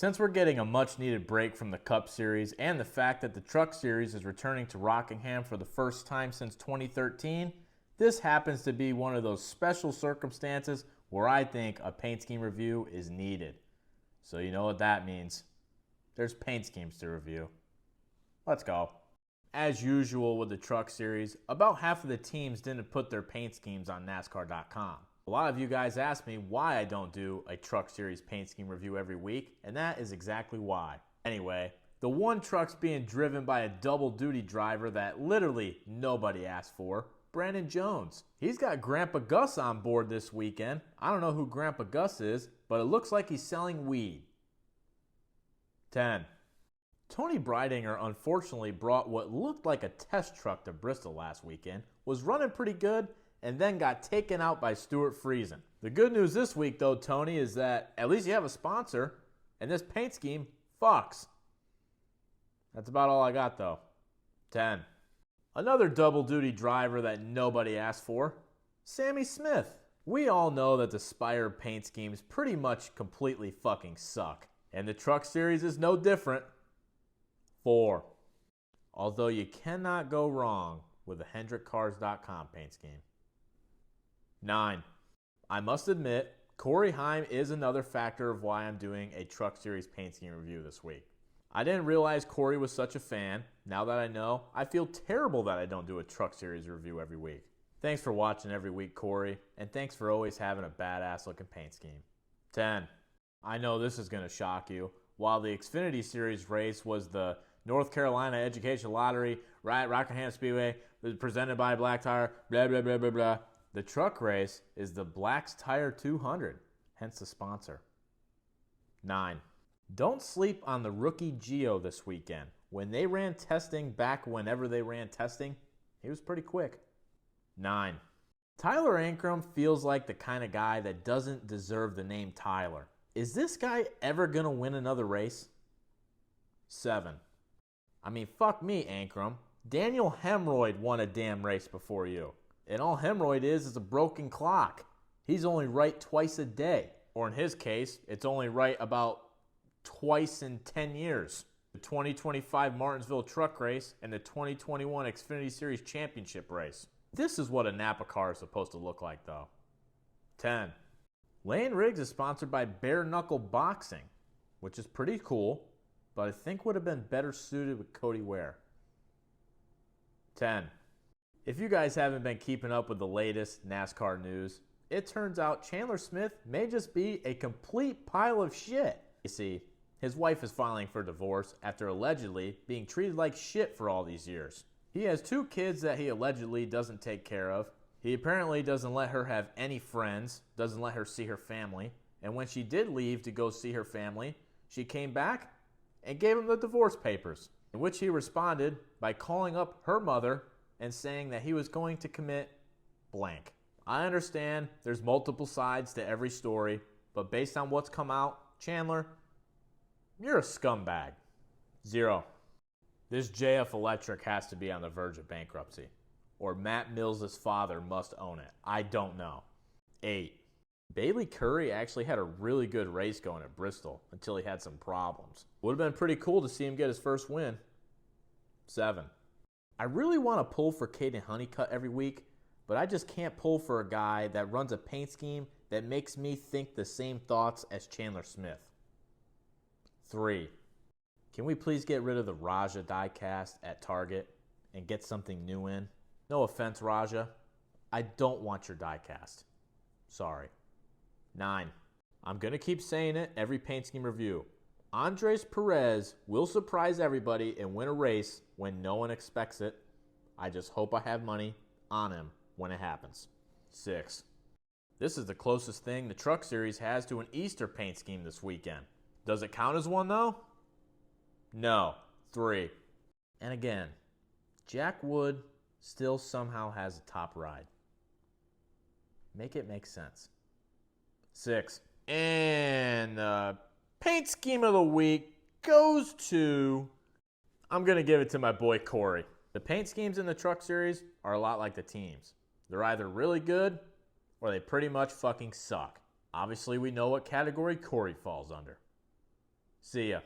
Since we're getting a much-needed break from the Cup Series and the fact that the Truck Series is returning to Rockingham for the first time since 2013, this happens to be one of those special circumstances where I think a paint scheme review is needed. So you know what that means. There's paint schemes to review. Let's go. As usual with the Truck Series, about half of the teams didn't put their paint schemes on NASCAR.com. A lot of you guys ask me why I don't do a Truck Series paint scheme review every week, and that is exactly why. Anyway, the one truck's being driven by a double-duty driver that literally nobody asked for, Brandon Jones. He's got Grandpa Gus on board this weekend. I don't know who Grandpa Gus is, but it looks like he's selling weed. 10. Tony Breidinger unfortunately brought what looked like a test truck to Bristol last weekend, was running pretty good, and then got taken out by Stuart Friesen. The good news this week, though, Tony, is that at least you have a sponsor, and this paint scheme fucks. That's about all I got, though. 10. Another double-duty driver that nobody asked for, Sammy Smith. We all know that the Spire paint schemes pretty much completely fucking suck, and the Truck Series is no different. 4. Although you cannot go wrong with the HendrickCars.com paint scheme. 9. I must admit, Corey Heim is another factor of why I'm doing a Truck Series paint scheme review this week. I didn't realize Corey was such a fan. Now that I know, I feel terrible that I don't do a Truck Series review every week. Thanks for watching every week, Corey, and thanks for always having a badass looking paint scheme. 10. I know this is going to shock you. While the Xfinity Series race was the North Carolina Education Lottery, right, Rockingham Speedway, presented by Black Tire, blah, blah, blah, blah, blah. The truck race is the Black's Tire 200, hence the sponsor. 9. Don't sleep on the rookie Gio this weekend. When they ran testing back whenever they ran testing, he was pretty quick. 9. Tyler Ankrum feels like the kind of guy that doesn't deserve the name Tyler. Is this guy ever going to win another race? 7. I mean, fuck me, Ankrum. Daniel Hemroyd won a damn race before you. And all Hemroyd is a broken clock. He's only right twice a day. Or in his case, it's only right about twice in 10 years. The 2025 Martinsville Truck Race and the 2021 Xfinity Series Championship Race. This is what a Napa car is supposed to look like, though. 10. Lane Riggs is sponsored by Bare Knuckle Boxing, which is pretty cool, but I think would have been better suited with Cody Ware. 10. If you guys haven't been keeping up with the latest NASCAR news, it turns out Chandler Smith may just be a complete pile of shit. You see, his wife is filing for divorce after allegedly being treated like shit for all these years. He has 2 kids that he allegedly doesn't take care of. He apparently doesn't let her have any friends, doesn't let her see her family, and when she did leave to go see her family, she came back and gave him the divorce papers, in which he responded by calling up her mother and saying that he was going to commit blank. I understand there's multiple sides to every story, but based on what's come out, Chandler, you're a scumbag. 0. This JF Electric has to be on the verge of bankruptcy, or Matt Mills' father must own it. I don't know. 8. Bailey Curry actually had a really good race going at Bristol until he had some problems. Would have been pretty cool to see him get his first win. 7. I really want to pull for Caden Honeycutt every week, but I just can't pull for a guy that runs a paint scheme that makes me think the same thoughts as Chandler Smith. 3. Can we please get rid of the Raja diecast at Target and get something new in? No offense, Raja. I don't want your diecast. Sorry. 9. I'm going to keep saying it every paint scheme review. Andres Perez will surprise everybody and win a race when no one expects it. I just hope I have money on him when it happens. 6. This is the closest thing the Truck Series has to an Easter paint scheme this weekend. Does it count as one, though? No. 3. And again, Jack Wood still somehow has a top ride. Make it make sense. 6. And paint scheme of the week goes to, I'm going to give it to my boy Corey. The paint schemes in the Truck Series are a lot like the teams. They're either really good or they pretty much fucking suck. Obviously, we know what category Corey falls under. See ya.